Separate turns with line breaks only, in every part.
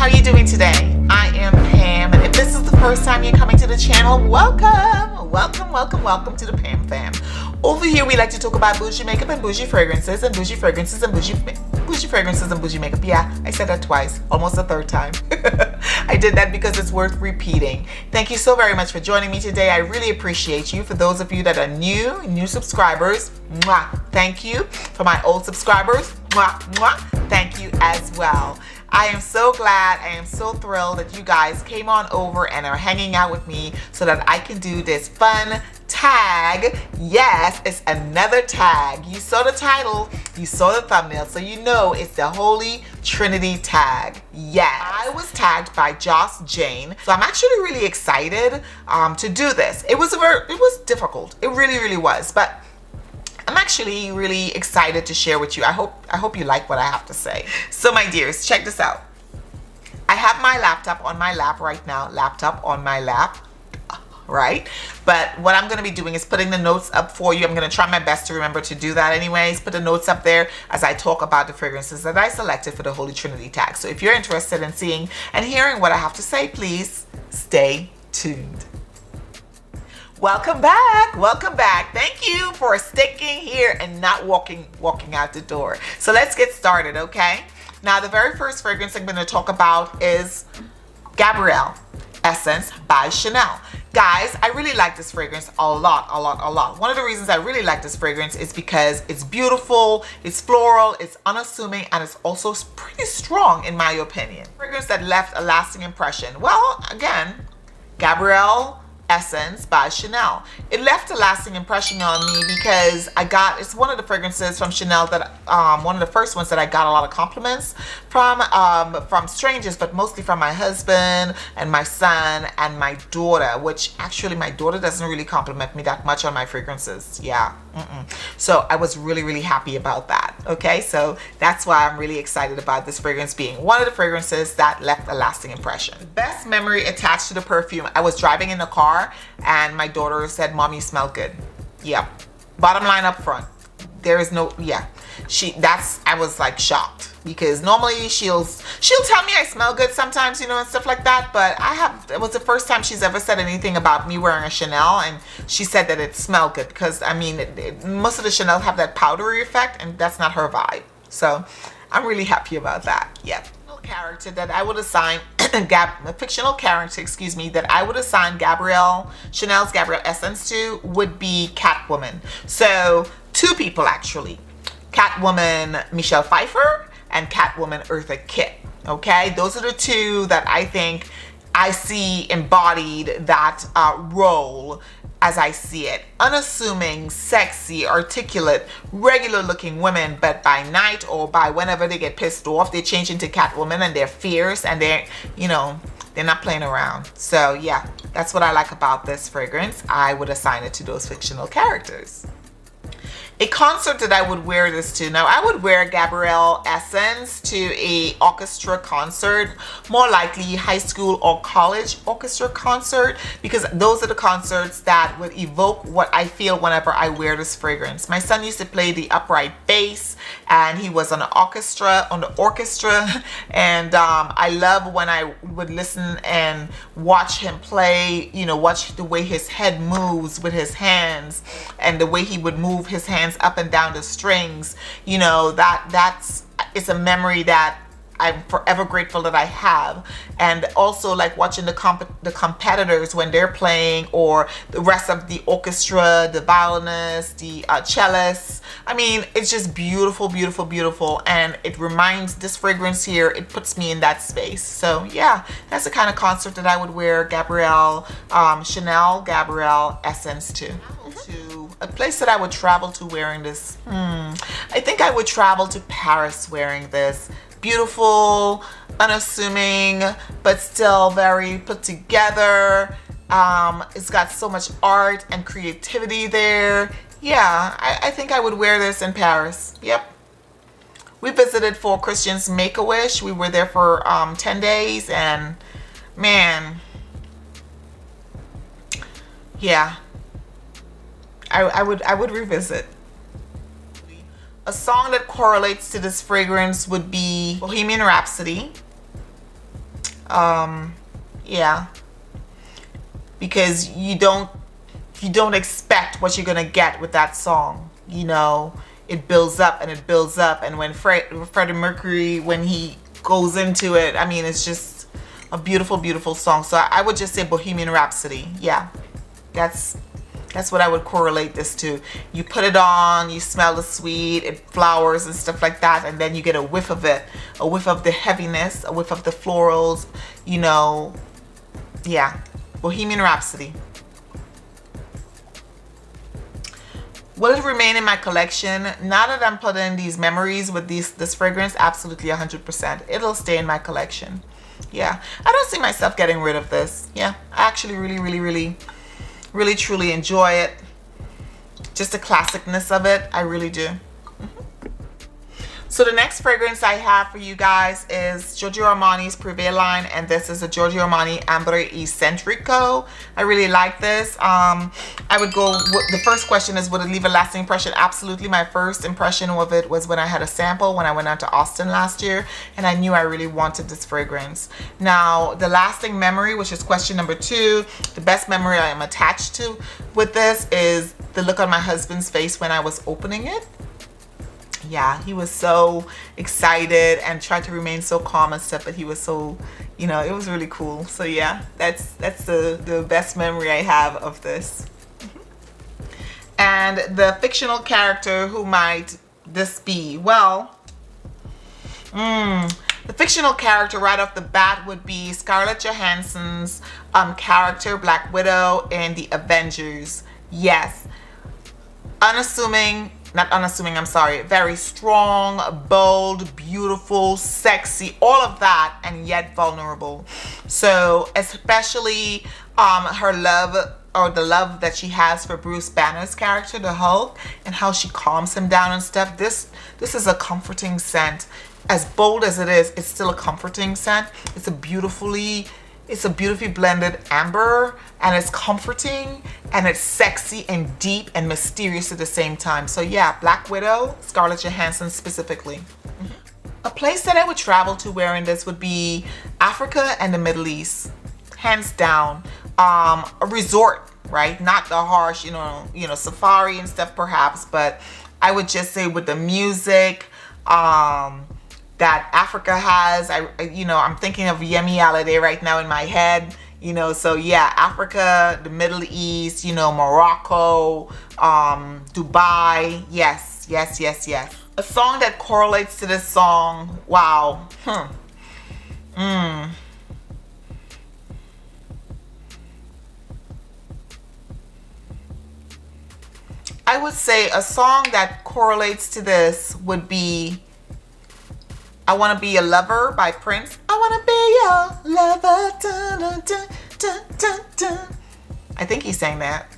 how are you doing today? I am Pam, and if this is the first time you're coming to the channel, welcome, welcome, welcome, welcome to the Pam Fam. Over here, we like to talk about bougie makeup and bougie fragrances and bougie fragrances and bougie fragrances and bougie makeup. Yeah, I said that twice, almost the third time. I did that because it's worth repeating. Thank you so very much for joining me today. I really appreciate you. For those of you that are new subscribers, mwah, thank you. For my old subscribers, mwah, mwah, thank you as well. I am so glad, I am so thrilled that you guys came on over and are hanging out with me so that I can do this fun tag. Yes, it's another tag. You saw the title, you saw the thumbnail, so you know it's the Holy Trinity tag. Yes, I was tagged by Jane, so I'm actually really excited to do this. It was difficult. It really was, but I'm actually really excited to share with you. I hope you like what I have to say. So my dears, check this out. I have my laptop on my lap right now. Right? But what I'm going to be doing is putting the notes up for you. I'm going to try my best to remember to do that anyways. Put the notes up there as I talk about the fragrances that I selected for the Holy Trinity tag. So if you're interested in seeing and hearing what I have to say, please stay tuned. Welcome back. Thank you for sticking here and not walking out the door. So let's get started, okay? Now the very first fragrance I'm going to talk about is Gabrielle Essence by Chanel. Guys, I really like this fragrance a lot. One of the reasons I really like this fragrance is because it's beautiful, it's floral, it's unassuming, and it's also pretty strong in my opinion. Fragrance that left a lasting impression. Well, again, Gabrielle Essence by Chanel. It left a lasting impression on me because it's one of the fragrances from Chanel that one of the first ones that I got a lot of compliments from strangers, but mostly from my husband and my son and my daughter, which actually my daughter doesn't really compliment me that much on my fragrances. Yeah. So I was really happy about that. Okay, so that's why I'm really excited about this fragrance being one of the fragrances that left a lasting impression. Best memory attached to the perfume. I was driving in the car and my daughter said, "Mom, you smell good." Yeah, bottom line up front, there is no, yeah, I was like shocked because normally she'll tell me I smell good sometimes, you know, and stuff like that, but it was the first time she's ever said anything about me wearing a Chanel, and she said that it smelled good because I mean most of the Chanel have that powdery effect and that's not her vibe. So I'm really happy about that. Yeah. Character that I would assign a fictional character, excuse me, that I would assign Chanel's Gabrielle Essence to would be Catwoman. So two people actually, Catwoman Michelle Pfeiffer and Catwoman Eartha Kitt. Okay, those are the two that I think I see embodied that role as I see it. Unassuming, sexy, articulate, regular looking women, but by night or by whenever they get pissed off, they change into Catwoman and they're fierce and they're, you know, they're not playing around. So yeah, that's what I like about this fragrance. I would assign it to those fictional characters. A concert that I would wear this to. Now I would wear Gabrielle Essence to a orchestra concert, more likely high school or college orchestra concert, because those are the concerts that would evoke what I feel whenever I wear this fragrance. My son used to play the upright bass and he was on the orchestra, and I love when I would listen and watch him play, you know, watch the way his head moves with his hands and the way he would move his hands up and down the strings. You know, it's a memory that I'm forever grateful that I have. And also like watching the competitors when they're playing, or the rest of the orchestra, the violinists, the cellists. I mean, it's just beautiful, and it reminds, this fragrance here, it puts me in that space. So yeah, that's the kind of concert that I would wear Chanel Gabrielle Essence to. A place that I would travel to wearing this, I think I would travel to Paris wearing this. Beautiful, unassuming, but still very put together. It's got so much art and creativity there. Yeah, I think I would wear this in Paris. Yep. We visited for Christian's Make-A-Wish. We were there for 10 days and man, yeah, I would revisit. A song that correlates to this fragrance would be Bohemian Rhapsody. Yeah, because you don't expect what you're gonna get with that song. You know, it builds up and it builds up, and when Freddie Mercury, when he goes into it, I mean, it's just a beautiful, beautiful song. So I would just say Bohemian Rhapsody. Yeah, that's what I would correlate this to. You put it on, you smell the sweet, it flowers and stuff like that, and then you get a whiff of it, a whiff of the heaviness, a whiff of the florals, you know. Yeah, Bohemian Rhapsody. Will it remain in my collection? Now that I'm putting these memories with this fragrance, absolutely 100%. It'll stay in my collection. Yeah, I don't see myself getting rid of this. Yeah, I actually really truly enjoy it. Just the classicness of it, I really do. So the next fragrance I have for you guys is Giorgio Armani's Privé line, and this is a Giorgio Armani Ambre Eccentrico. I really like this. I would go, the first question is, would it leave a lasting impression? Absolutely. My first impression of it was when I had a sample when I went out to Austin last year, and I knew I really wanted this fragrance. Now, the lasting memory, which is question number 2, the best memory I am attached to with this is the look on my husband's face when I was opening it. Yeah, he was so excited and tried to remain so calm and stuff, but he was so, you know, it was really cool. So yeah, that's the best memory I have of this. And the fictional character, who might this be? Well, the fictional character right off the bat would be Scarlett Johansson's character, Black Widow, in the Avengers. Yes, unassuming. Not unassuming, I'm sorry. Very strong, bold, beautiful, sexy, all of that, and yet vulnerable. So especially her love, or the love that she has for Bruce Banner's character, the Hulk, and how she calms him down and stuff. This is a comforting scent. As bold as it is, it's still a comforting scent. It's a beautifully blended amber, and it's comforting, and it's sexy and deep and mysterious at the same time. So yeah, Black Widow, Scarlett Johansson specifically. A place that I would travel to wearing this would be Africa and the Middle East, hands down. A resort, right? Not the harsh, you know, safari and stuff perhaps, but I would just say with the music, that Africa has, I'm thinking of Yemi Alade right now in my head, you know. So yeah, Africa, the Middle East, you know, Morocco, Dubai. Yes. A song that correlates to this song. Wow. I would say a song that correlates to this would be I Wanna Be Your Lover by Prince. I wanna be your lover. Dun, dun, dun, dun, dun, dun. I think he sang that.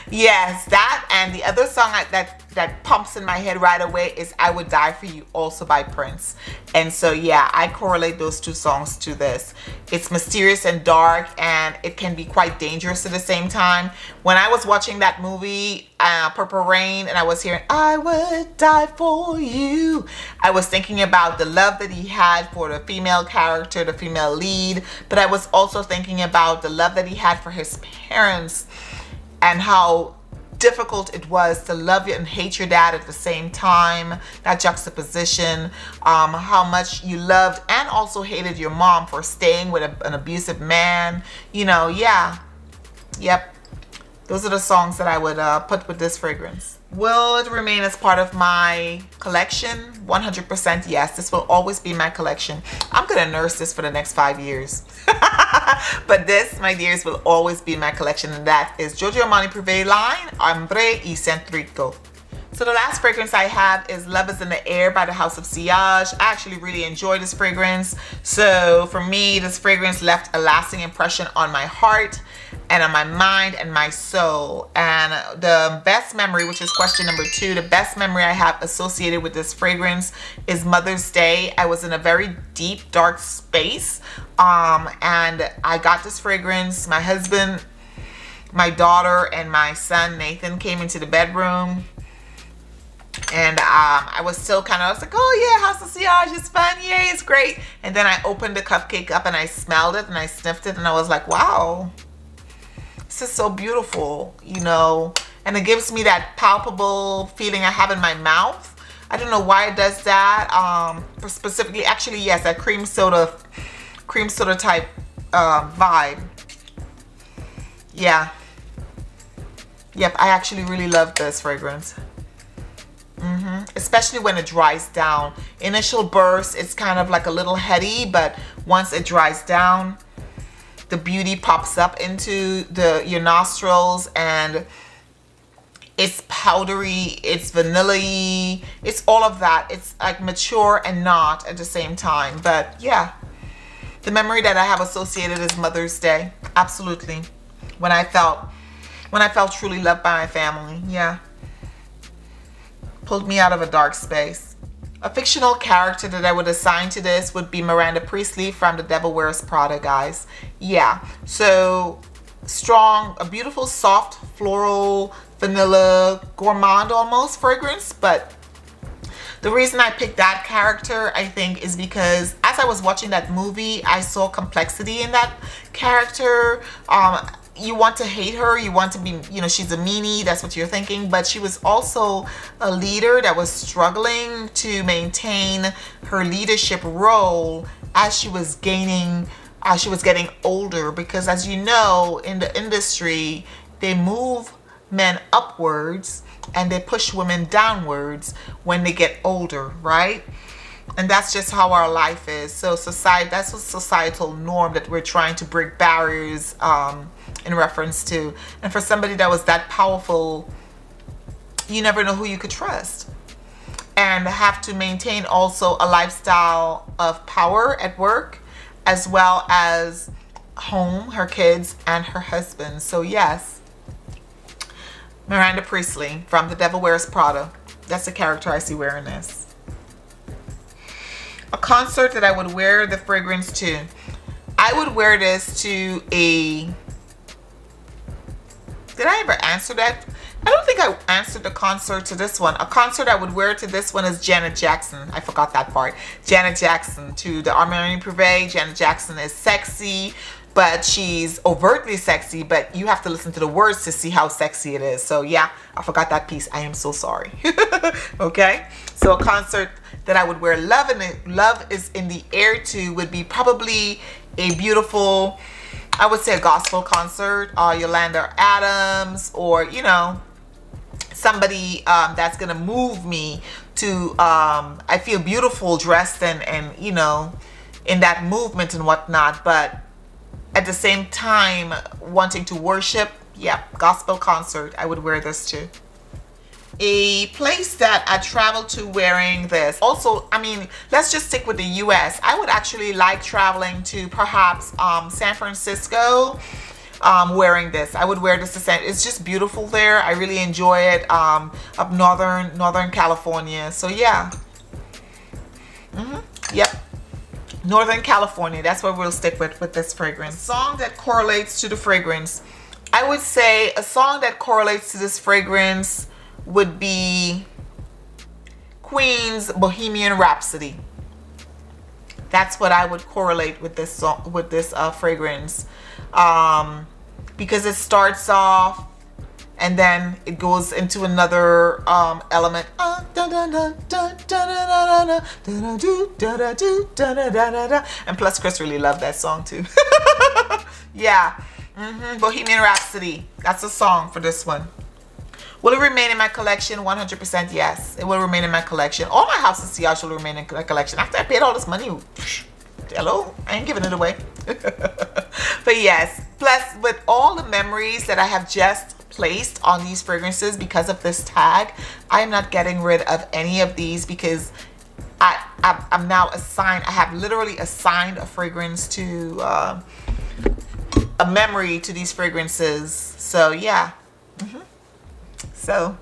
Yes, that, and the other song that pumps in my head right away is I Would Die For You, also by Prince. And so yeah, I correlate those two songs to this. It's mysterious and dark, and it can be quite dangerous at the same time. When I was watching that movie, Purple Rain, and I was hearing I would die for you, I was thinking about the love that he had for the female character, the female lead, but I was also thinking about the love that he had for his parents, and how difficult it was to love you and hate your dad at the same time. That juxtaposition, how much you loved and also hated your mom for staying with an abusive man. You know, yeah. Yep. Those are the songs that I would put with this fragrance. Will it remain as part of my collection? 100% yes. This will always be my collection. I'm going to nurse this for the next 5 years. But this, my dears, will always be in my collection, and that is Giorgio Armani Privé line, Ambre Eccentrico. So the last fragrance I have is Love Is in the Air by the House of Sillage. I actually really enjoy this fragrance. So for me, this fragrance left a lasting impression on my heart and on my mind and my soul. And the best memory, which is question number 2, the best memory I have associated with this fragrance is Mother's Day. I was in a very deep, dark space, and I got this fragrance. My husband, my daughter, and my son Nathan came into the bedroom, And I was still kind of, I was like, oh yeah, House of Sillage is fun, yay, it's great. And then I opened the cupcake up and I smelled it and I sniffed it and I was like, wow, this is so beautiful, you know. And it gives me that palpable feeling I have in my mouth. I don't know why it does that. Specifically, actually, yes, that cream soda type vibe. Yeah. Yep, I actually really love this fragrance. Especially when it dries down. Initial burst, it's kind of like a little heady, but once it dries down, the beauty pops up into your nostrils, and it's powdery, it's vanilla-y, it's all of that. It's like mature and not at the same time. But yeah, the memory that I have associated is Mother's Day. Absolutely. When I felt truly loved by my family. Yeah. Pulled me out of a dark space. A fictional character that I would assign to this would be Miranda Priestly from The Devil Wears Prada, guys. Yeah. So strong, a beautiful, soft, floral, vanilla, gourmand almost fragrance. But the reason I picked that character, I think, is because as I was watching that movie, I saw complexity in that character. You want to hate her, you want to be, you know, she's a meanie, that's what you're thinking, but she was also a leader that was struggling to maintain her leadership role as she was getting older, because as you know, in the industry, they move men upwards and they push women downwards when they get older, right? And that's just how our life is. So society, that's a societal norm that we're trying to break barriers in reference to. And for somebody that was that powerful, you never know who you could trust. And have to maintain also a lifestyle of power at work, as well as home, her kids, and her husband. So yes, Miranda Priestly from The Devil Wears Prada. That's the character I see wearing this. A concert that I would wear the fragrance to. I would wear this to a... Did I ever answer that? I don't think I answered the concert to this one. A concert I would wear to this one is Janet Jackson. I forgot that part. Janet Jackson to the Armani Privé. Janet Jackson is sexy, but she's overtly sexy, but you have to listen to the words to see how sexy it is. So yeah, I forgot that piece. I am so sorry. Okay, so a concert that I would wear Love is in the Air to would be probably a beautiful, I would say a gospel concert, Yolanda Adams, or you know, somebody that's gonna move me to I feel beautiful dressed and you know, in that movement and whatnot, but at the same time wanting to worship. Yeah, gospel concert, I would wear this too. A place that I traveled to wearing this. Also, I mean, let's just stick with the US. I would actually like traveling to perhaps San Francisco wearing this. I would wear this to it's just beautiful there. I really enjoy it up Northern California. So yeah. Yep. Northern California, that's what we'll stick with this fragrance. Song that correlates to the fragrance. I would say a song that correlates to this fragrance would be Queen's Bohemian Rhapsody. That's what I would correlate with this song, with this fragrance, because it starts off and then it goes into another element. And plus Chris really loved that song too. Yeah. Bohemian Rhapsody, that's a song for this one. Will it remain in my collection? 100% yes. It will remain in my collection. All my House of Sillage will remain in my collection. After I paid all this money, hello, I ain't giving it away. But yes, plus with all the memories that I have just placed on these fragrances because of this tag, I am not getting rid of any of these because I'm now assigned, I have literally assigned a fragrance to, a memory to these fragrances. So yeah. So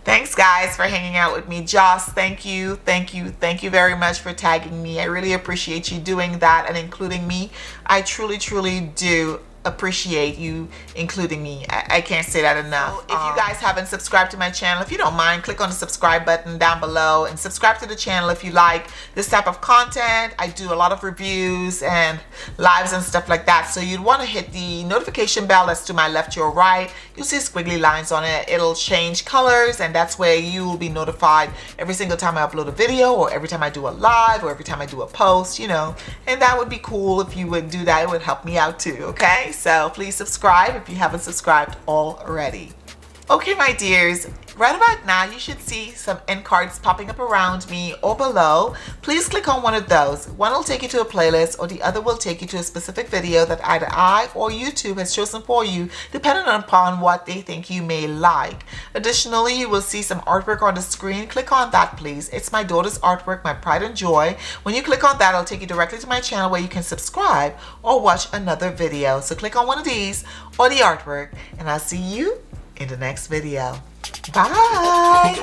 thanks guys for hanging out with me. Joss, thank you very much for tagging me. I really appreciate you doing that and including me. I truly do appreciate you including me. I can't say that enough. So if you guys haven't subscribed to my channel, if you don't mind, click on the subscribe button down below and subscribe to the channel if you like this type of content. I do a lot of reviews and lives and stuff like that, so you'd want to hit the notification bell that's to my left or right. You'll see squiggly lines on it. It'll change colors, and that's where you will be notified every single time I upload a video, or every time I do a live, or every time I do a post, you know. And that would be cool if you would do that. It would help me out too, okay? So please subscribe if you haven't subscribed already. Okay, my dears, right about now you should see some end cards popping up around me or below. Please click on one of those. One will take you to a playlist, or the other will take you to a specific video that either I or YouTube has chosen for you, depending upon what they think you may like. Additionally, you will see some artwork on the screen. Click on that, please. It's my daughter's artwork, my pride and joy. When you click on that, it'll take you directly to my channel where you can subscribe or watch another video. So click on one of these or the artwork, and I'll see you in the next video. Bye.